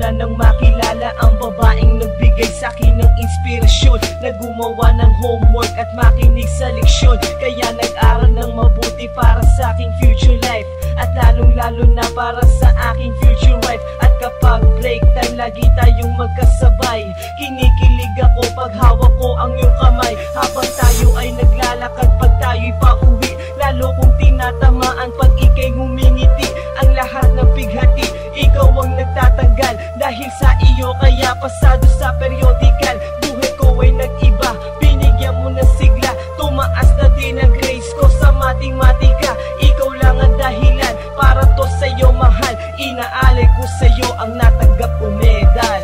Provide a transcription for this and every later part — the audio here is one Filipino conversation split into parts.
na nang makilala ang babaeng nagbigay sa'kin ng inspirasyon, na gumawa ng homework at makinig sa leksyon. Kaya nag-aral ng mabuti para sa aking future life, at lalong-lalo na para sa aking future wife. At kapag break time, lagi tayong magkasabay. Kinikilig ako pag hawak ko ang iyong kamay, habang tayo ay naglalakad pag tayo'y pauwi. Lalo kong tinatamaan pag ika'y ngumingiti. Ang lahat ng bighati, ikaw ang nagtatanggal. Dahil sa iyo kaya pasado sa periodical. Buhay ko ay nag-iba, binigyan mo ng sigla. Tumaas na din ang grades ko sa matematika. Ikaw lang ang dahilan para to sa'yo mahal. Inaalay ko sa'yo ang natanggap kong medal.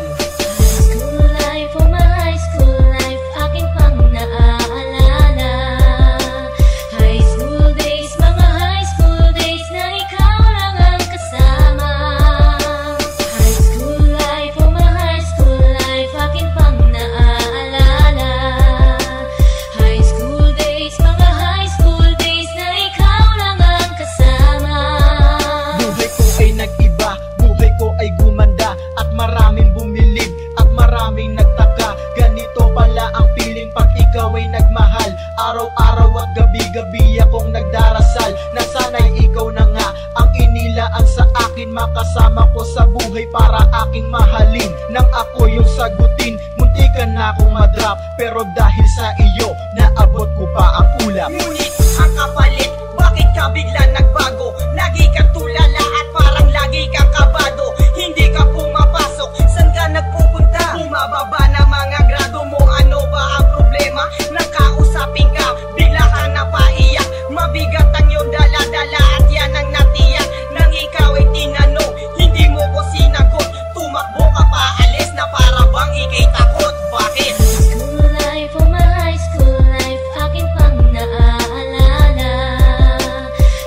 Araw-araw at gabi-gabi akong nagdarasal na sana'y ikaw na nga ang inilaan sa akin. Makasama ko sa buhay para aking mahalin. Nang ako yung sagutin, muntikan na akong madrop, pero dahil sa iyo, naabot ko pa ang ulap. Ngunit ang kapalit, bakit ka bigla nagbago? Lagi kang tulala at parang lagi kang kabado. Hindi ka pumapasok, saan ka nagpupunta? Bumababa na mga grado mo, ano ba ang problema? Nakausapin ka, bigla ka napaiyak. Mabigat ang iyong dala-dala at yan ang natiyak. Nang ikaw ay tinanong, hindi mo ko sinagot. Tumakbo ka pa, alis na para bang ika'y takot. Bakit? School life, oh my high school life, akin pang naaalala.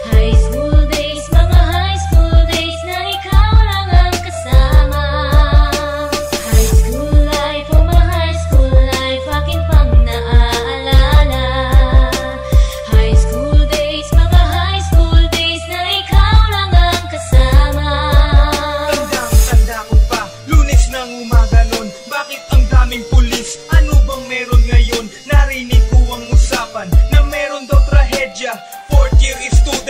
High school days, mga high school days na ikaw lang ang kasama. High school life, oh my high school life, akin pang naaalala. High school days, mga high school days na ikaw lang ang kasama. Tandang-tanda ko pa, Lunes ng umaga nun. Bakit ang daming pulis? Ano bang meron ngayon? Narinig ko ang usapan na meron daw trahedya. Fourth year student